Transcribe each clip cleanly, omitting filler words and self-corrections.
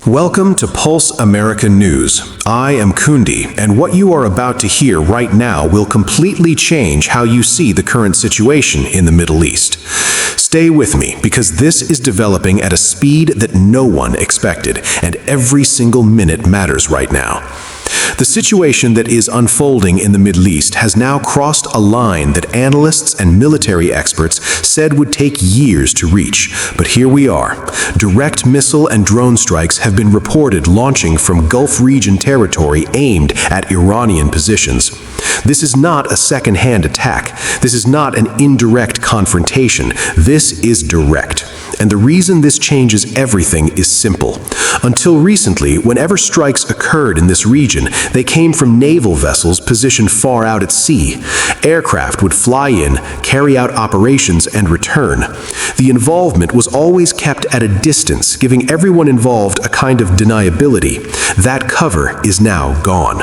Welcome to Pulse America News. I am Kundi, and what you are about to hear right now will completely change how you see the current situation in the Middle East. Stay with me, because this is developing at a speed that no one expected, and every single minute matters right now. The situation that is unfolding in the Middle East has now crossed a line that analysts and military experts said would take years to reach. But here we are. Direct missile and drone strikes have been reported launching from Gulf region territory aimed at Iranian positions. This is not a second-hand attack. This is not an indirect confrontation. This is direct. And the reason this changes everything is simple. Until recently, whenever strikes occurred in this region, they came from naval vessels positioned far out at sea. Aircraft would fly in, carry out operations, and return. The involvement was always kept at a distance, giving everyone involved a kind of deniability. That cover is now gone.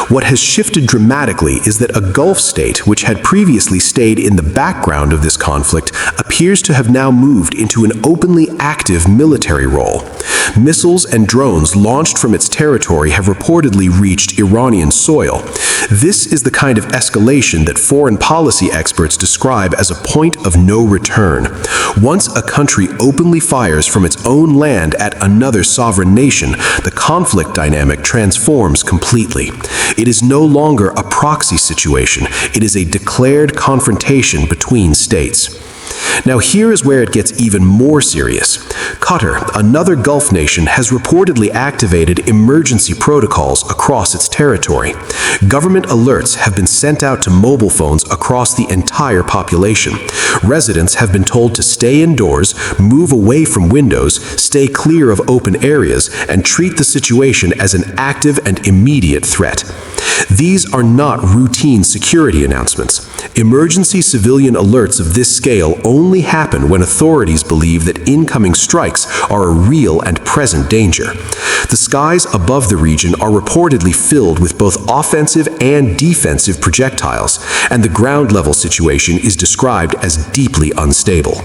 What has shifted dramatically is that a Gulf state, which had previously stayed in the background of this conflict, appears to have now moved into an openly active military role. Missiles and drones launched from its territory have reportedly reached Iranian soil. This is the kind of escalation that foreign policy experts describe as a point of no return. Once a country openly fires from its own land at another sovereign nation, the conflict dynamic transforms completely. It is no longer a proxy situation. It is a declared confrontation between states. Now here is where it gets even more serious. Qatar, another Gulf nation, has reportedly activated emergency protocols across its territory. Government alerts have been sent out to mobile phones across the entire population. Residents have been told to stay indoors, move away from windows, stay clear of open areas, and treat the situation as an active and immediate threat. These are not routine security announcements. Emergency civilian alerts of this scale only happen when authorities believe that incoming strikes are a real and present danger. The skies above the region are reportedly filled with both offensive and defensive projectiles, and the ground-level situation is described as deeply unstable.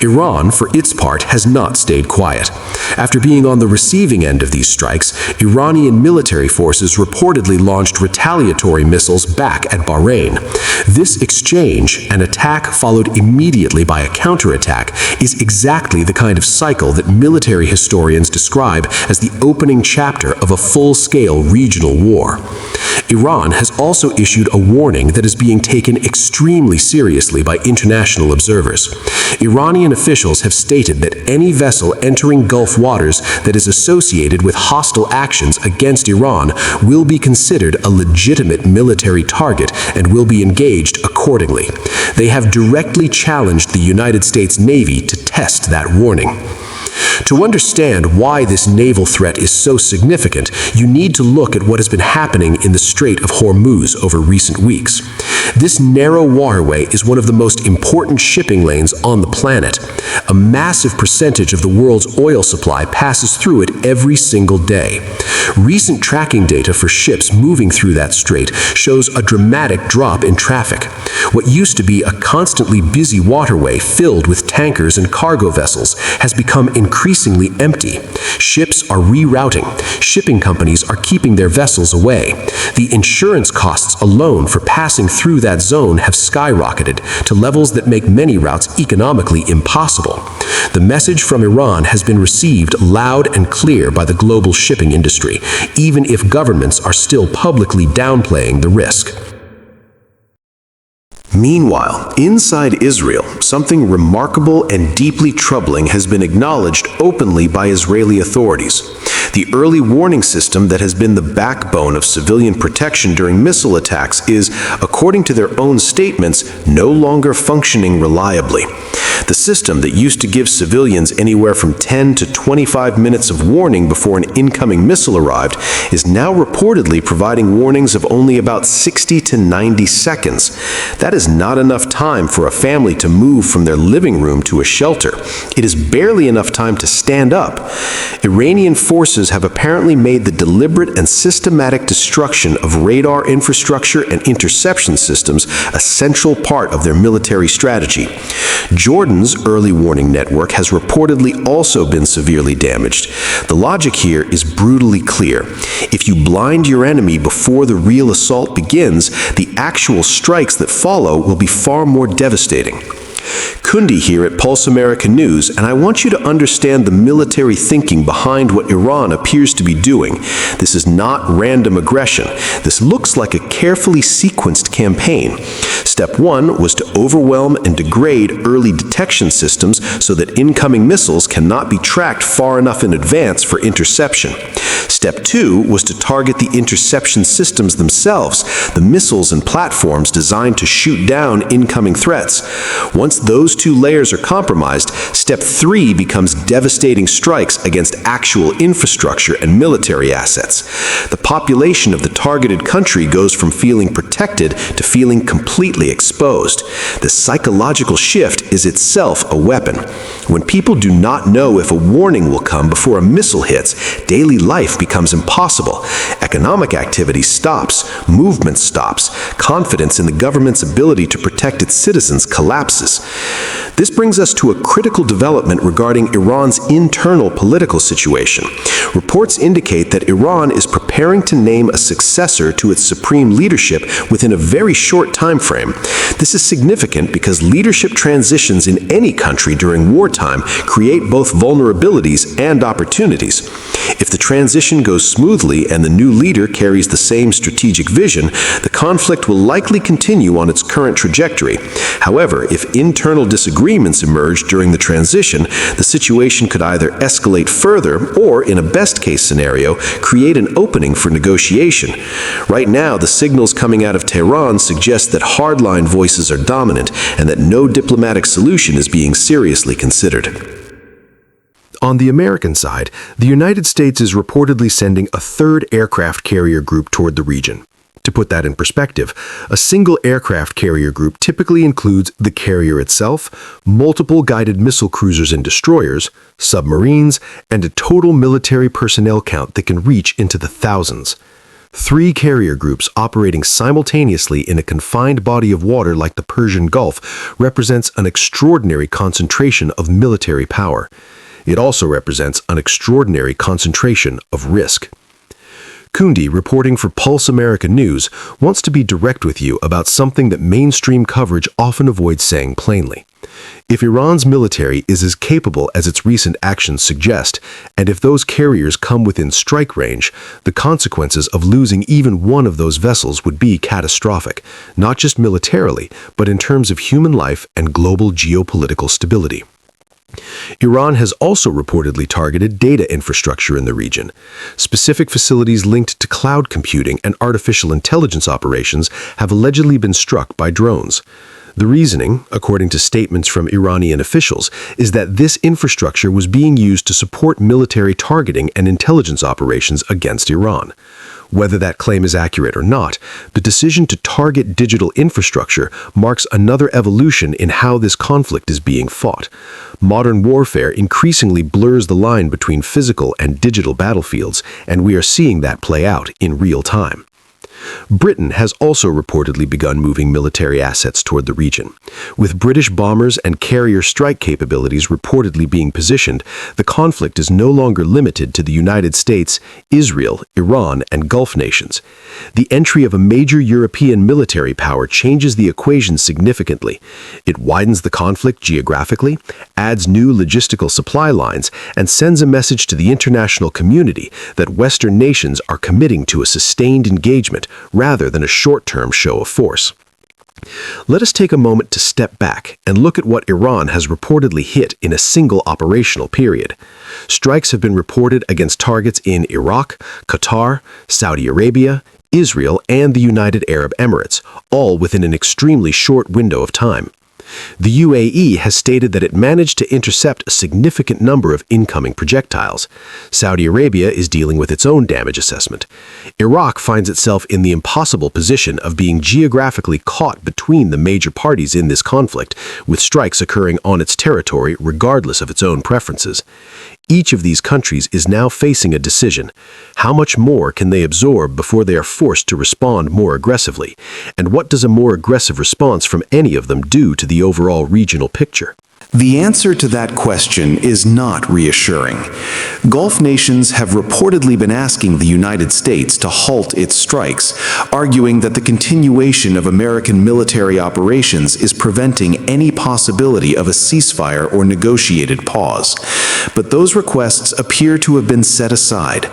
Iran, for its part, has not stayed quiet. After being on the receiving end of these strikes, Iranian military forces reportedly launched retaliatory missiles back at Bahrain. This exchange, an attack followed immediately by a counterattack, is exactly the kind of cycle that military historians describe as the opening chapter of a full-scale regional war. Iran has also issued a warning that is being taken extremely seriously by international observers. Iranian officials have stated that any vessel entering Gulf waters that is associated with hostile actions against Iran will be considered a legitimate military target and will be engaged accordingly. They have directly challenged the United States Navy to test that warning. To understand why this naval threat is so significant, you need to look at what has been happening in the Strait of Hormuz over recent weeks. This narrow waterway is one of the most important shipping lanes on the planet. A massive percentage of the world's oil supply passes through it every single day. Recent tracking data for ships moving through that strait shows a dramatic drop in traffic. What used to be a constantly busy waterway filled with tankers and cargo vessels has become increasingly empty. Ships are rerouting. Shipping companies are keeping their vessels away. The insurance costs alone for passing through that zone have skyrocketed to levels that make many routes economically impossible. The message from Iran has been received loud and clear by the global shipping industry, even if governments are still publicly downplaying the risk. Meanwhile, inside Israel, something remarkable and deeply troubling has been acknowledged openly by Israeli authorities. The early warning system that has been the backbone of civilian protection during missile attacks is, according to their own statements, no longer functioning reliably. The system that used to give civilians anywhere from 10 to 25 minutes of warning before an incoming missile arrived is now reportedly providing warnings of only about 60 to 90 seconds. That is not enough time for a family to move from their living room to a shelter. It is barely enough time to stand up. Iranian forces forces have apparently made the deliberate and systematic destruction of radar infrastructure and interception systems a central part of their military strategy. Jordan's early warning network has reportedly also been severely damaged. The logic here is brutally clear. If you blind your enemy before the real assault begins, the actual strikes that follow will be far more devastating. Kundi here at Pulse America News, and I want you to understand the military thinking behind what Iran appears to be doing. This is not random aggression. This looks like a carefully sequenced campaign. Step 1 was to overwhelm and degrade early detection systems so that incoming missiles cannot be tracked far enough in advance for interception. Step 2 was to target the interception systems themselves, the missiles and platforms designed to shoot down incoming threats. Once those two layers are compromised, Step 3 becomes devastating strikes against actual infrastructure and military assets. The population of the targeted country goes from feeling protected to feeling completely exposed. The psychological shift is itself a weapon. When people do not know if a warning will come before a missile hits, daily life becomes impossible. Economic activity stops, movement stops, confidence in the government's ability to protect its citizens collapses. This brings us to a critical development regarding Iran's internal political situation. Reports indicate that Iran is preparing to name a successor to its supreme leadership within a very short time frame. This is significant because leadership transitions in any country during wartime create both vulnerabilities and opportunities. If the transition goes smoothly and the new leader carries the same strategic vision, the conflict will likely continue on its current trajectory. However, if internal disagreements emerge during the transition, the situation could either escalate further or, in a best-case scenario, create an opening for negotiation. Right now, the signals coming out of Tehran suggest that hardline voices are dominant and that no diplomatic solution is being seriously considered. On the American side, the United States is reportedly sending a third aircraft carrier group toward the region. To put that in perspective, a single aircraft carrier group typically includes the carrier itself, multiple guided missile cruisers and destroyers, submarines, and a total military personnel count that can reach into the thousands. 3 carrier groups operating simultaneously in a confined body of water like the Persian Gulf represents an extraordinary concentration of military power. It also represents an extraordinary concentration of risk. Kundi, reporting for Pulse America News, wants to be direct with you about something that mainstream coverage often avoids saying plainly. If Iran's military is as capable as its recent actions suggest, and if those carriers come within strike range, the consequences of losing even one of those vessels would be catastrophic, not just militarily, but in terms of human life and global geopolitical stability. Iran has also reportedly targeted data infrastructure in the region. Specific facilities linked to cloud computing and artificial intelligence operations have allegedly been struck by drones. The reasoning, according to statements from Iranian officials, is that this infrastructure was being used to support military targeting and intelligence operations against Iran. Whether that claim is accurate or not, the decision to target digital infrastructure marks another evolution in how this conflict is being fought. Modern warfare increasingly blurs the line between physical and digital battlefields, and we are seeing that play out in real time. Britain has also reportedly begun moving military assets toward the region. With British bombers and carrier strike capabilities reportedly being positioned, the conflict is no longer limited to the United States, Israel, Iran, and Gulf nations. The entry of a major European military power changes the equation significantly. It widens the conflict geographically, adds new logistical supply lines, and sends a message to the international community that Western nations are committing to a sustained engagement rather than a short-term show of force. Let us take a moment to step back and look at what Iran has reportedly hit in a single operational period. Strikes have been reported against targets in Iraq, Qatar, Saudi Arabia, Israel, and the United Arab Emirates, all within an extremely short window of time. The UAE has stated that it managed to intercept a significant number of incoming projectiles. Saudi Arabia is dealing with its own damage assessment. Iraq finds itself in the impossible position of being geographically caught between the major parties in this conflict, with strikes occurring on its territory regardless of its own preferences. Each of these countries is now facing a decision. How much more can they absorb before they are forced to respond more aggressively? And what does a more aggressive response from any of them do to the overall regional picture? The answer to that question is not reassuring. Gulf nations have reportedly been asking the United States to halt its strikes, arguing that the continuation of American military operations is preventing any possibility of a ceasefire or negotiated pause. But those requests appear to have been set aside.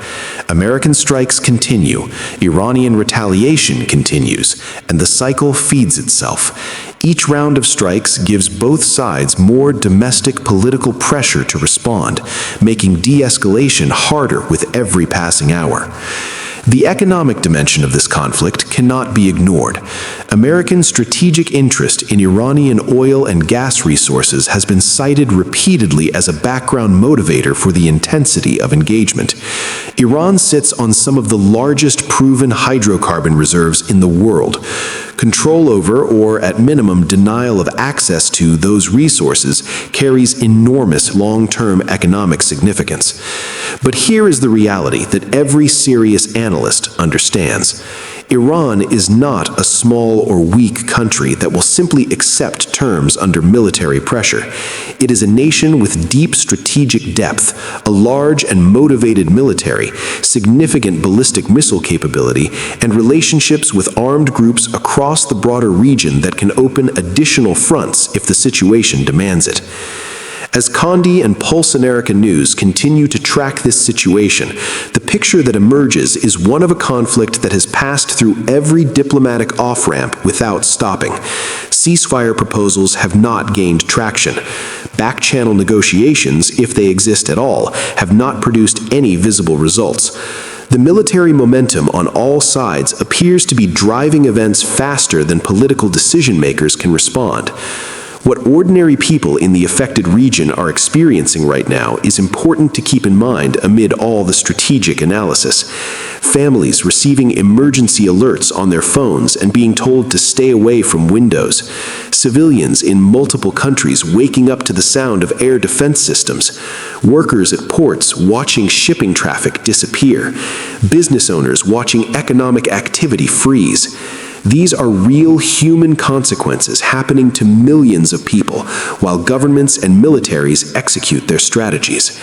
American strikes continue, Iranian retaliation continues, and the cycle feeds itself. Each round of strikes gives both sides more domestic political pressure to respond, making de-escalation harder with every passing hour. The economic dimension of this conflict cannot be ignored. American strategic interest in Iranian oil and gas resources has been cited repeatedly as a background motivator for the intensity of engagement. Iran sits on some of the largest proven hydrocarbon reserves in the world. Control over, or at minimum denial of access to, those resources carries enormous long-term economic significance. But here is the reality that every serious analyst understands. Iran is not a small or weak country that will simply accept terms under military pressure. It is a nation with deep strategic depth, a large and motivated military, significant ballistic missile capability, and relationships with armed groups across the broader region that can open additional fronts if the situation demands it. As Condi and Pulse America News continue to track this situation, the picture that emerges is one of a conflict that has passed through every diplomatic off-ramp without stopping. Ceasefire proposals have not gained traction. Back-channel negotiations, if they exist at all, have not produced any visible results. The military momentum on all sides appears to be driving events faster than political decision-makers can respond. What ordinary people in the affected region are experiencing right now is important to keep in mind amid all the strategic analysis. Families receiving emergency alerts on their phones and being told to stay away from windows. Civilians in multiple countries waking up to the sound of air defense systems. Workers at ports watching shipping traffic disappear. Business owners watching economic activity freeze. These are real human consequences happening to millions of people while governments and militaries execute their strategies.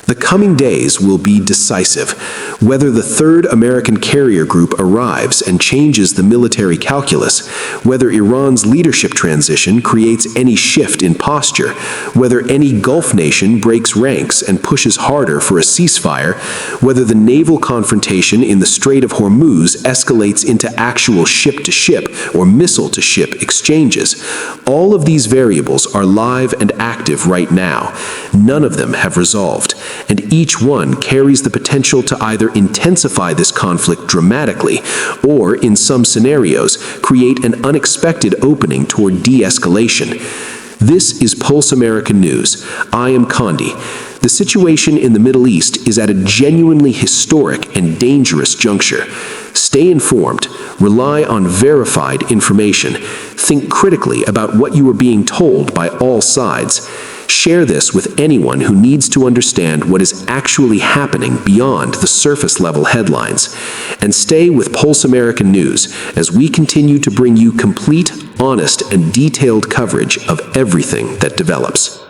The coming days will be decisive. Whether the third American carrier group arrives and changes the military calculus, whether Iran's leadership transition creates any shift in posture, whether any Gulf nation breaks ranks and pushes harder for a ceasefire, whether the naval confrontation in the Strait of Hormuz escalates into actual ship-to-ship or missile-to-ship exchanges, all of these variables are live and active right now. None of them have resolved, and each one carries the potential to either intensify this conflict dramatically or, in some scenarios, create an unexpected opening toward de-escalation. This is Pulse America News. I am Condi. The situation in the Middle East is at a genuinely historic and dangerous juncture. Stay informed, rely on verified information, think critically about what you are being told by all sides. Share this with anyone who needs to understand what is actually happening beyond the surface-level headlines. And stay with Pulse America News as we continue to bring you complete, honest, and detailed coverage of everything that develops.